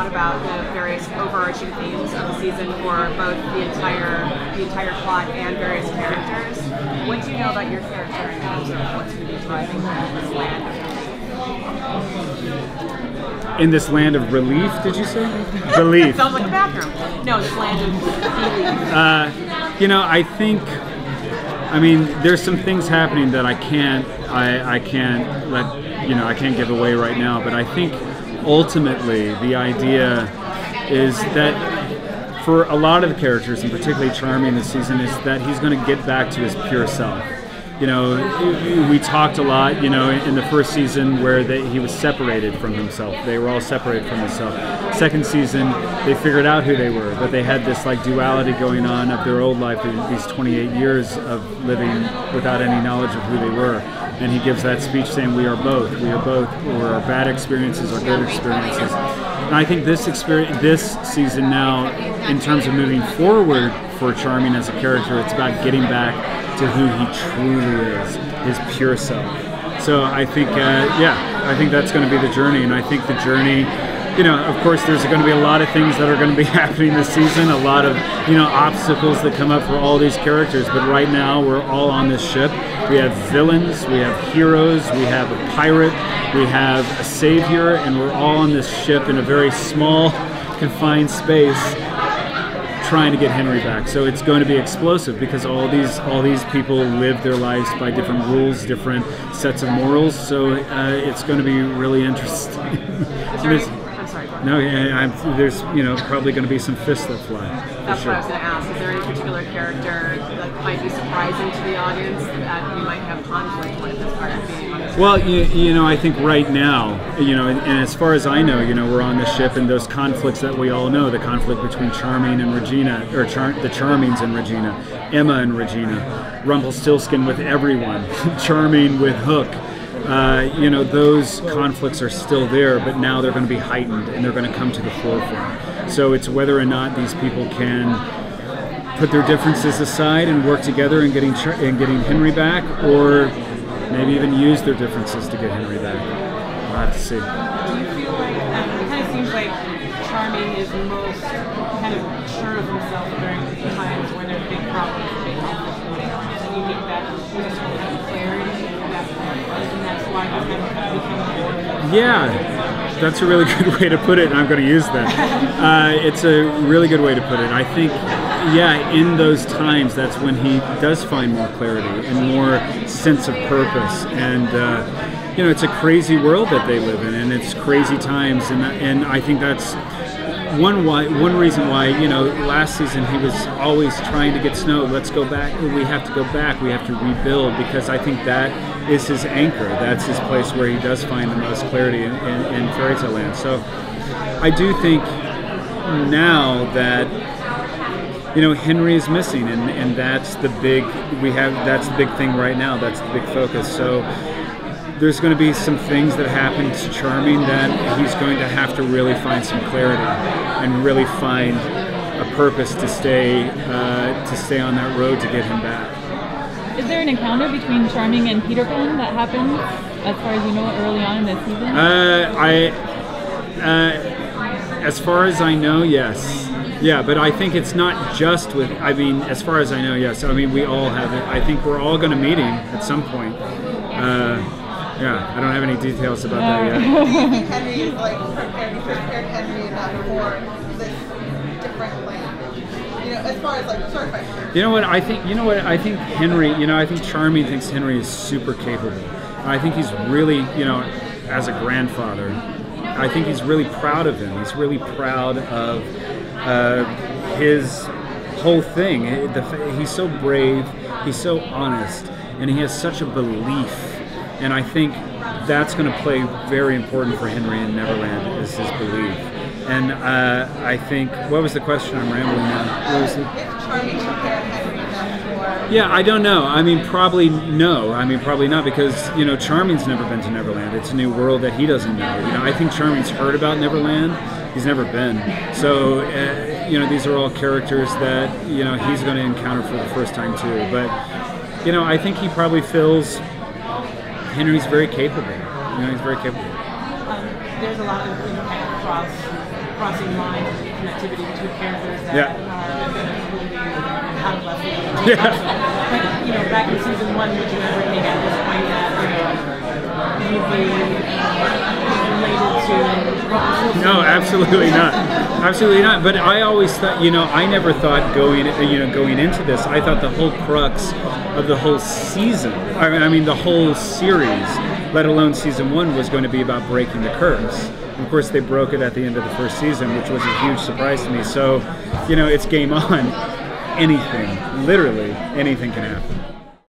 lot about the various overarching themes of the season for both the entire plot and various characters. What do you know about your character in terms of what's going to be driving this land of in this land of relief, did you say? Relief. Sounds like a bathroom. No, this land of relief. You know, I mean, there's some things happening that I can't let, you know, I can't give away right now, but I think ultimately the idea is that for a lot of the characters, and particularly Charming this season, is that he's going to get back to his pure self. You know, we talked a lot, you know, in the first season where he was separated from himself. They were all separated from himself. Second season, they figured out who they were, but they had this like duality going on of their old life, these 28 years of living without any knowledge of who they were. And he gives that speech saying, we are both, or our bad experiences, our good experiences. And I think this season now, in terms of moving forward for Charming as a character, it's about getting back to who he truly is, his pure self. So I think, I think that's going to be the journey. And I think the journey, you know, of course, there's going to be a lot of things that are going to be happening this season, a lot of, you know, obstacles that come up for all these characters. But right now, we're all on this ship. We have villains, we have heroes, we have a pirate, we have a savior, and we're all on this ship in a very small, confined space, trying to get Henry back. So it's going to be explosive because all these people live their lives by different rules, different sets of morals. So it's going to be really interesting. I'm sorry. No, there's probably going to be some fists that fly. That's what I was going to ask. Is there any particular character that might be surprising to the audience that you might have conflict with as part of being on this? Well, you know, I think right now, you know, and as far as I know, you know, we're on the ship, and those conflicts that we all know, the conflict between Charming and Regina, or the Charmings and Regina, Emma and Regina, Rumpelstiltskin with everyone, Charming with Hook. You know, those conflicts are still there, but now they're going to be heightened and they're going to come to the forefront. So it's whether or not these people can put their differences aside and work together in getting Henry back, or maybe even use their differences to get Henry back. We'll have to see. Do you feel like it kind of seems like Charming is most kind of sure of himself during times when there's big problems, big conflicts going on, and you think that he just won't have clarity at that point, and that's why he's kind of become more. Yeah, that's a really good way to put it, and I'm going to use that. It's a really good way to put it. I think, yeah, in those times, that's when he does find more clarity and more sense of purpose. And you know, it's a crazy world that they live in, and it's crazy times. And I think that's one reason why, you know, last season he was always trying to get Snow. Let's go back. We have to go back. We have to rebuild, because I think that is his anchor. That's his place where he does find the most clarity in Fairy Tale Land. So I do think now that, you know, Henry is missing, and that's the big thing right now. That's the big focus. So there's going to be some things that happen to Charming that he's going to have to really find some clarity and really find a purpose to stay on that road to get him back. Is there an encounter between Charming and Peter Pan that happened, as far as you know, early on in this season? As far as I know, yes. Yeah, but I think it's not just with, I mean, as far as I know, yes. I mean, we all have it. I think we're all going to meet him at some point. Yeah, I don't have any details about that yet. Do you think Henry is like prepared Henry enough for this different land? You know, as far as like certified. You know what I think Henry. You know, I think Charming thinks Henry is super capable. I think he's really, you know, as a grandfather, I think he's really proud of him. He's really proud of his whole thing. He's so brave. He's so honest, and he has such a belief. And I think that's going to play very important for Henry in Neverland, is his belief. And I think, what was the question? I'm rambling now. What was it? If Charming prepared Henry enough for... Yeah, I don't know. I mean, probably no. I mean, probably not, because, you know, Charming's never been to Neverland. It's a new world that he doesn't know. You know, I think Charming's heard about Neverland. He's never been. So, you know, these are all characters that, you know, he's going to encounter for the first time too. But, you know, I think he probably feels Henry's very capable. You know, he's very capable. There's a lot of kind of crossing lines and connectivity between characters that Yeah. are completely out of left field. Yeah. But back in season 1, would you ever think at this point that you'd be related to Russell? No, absolutely not. Absolutely not. But I always thought, I never thought going into this, I thought the whole crux of the whole season, I mean the whole series, let alone season 1, was going to be about breaking the curse. Of course, they broke it at the end of the first season, which was a huge surprise to me. So, it's game on. Anything, literally anything can happen.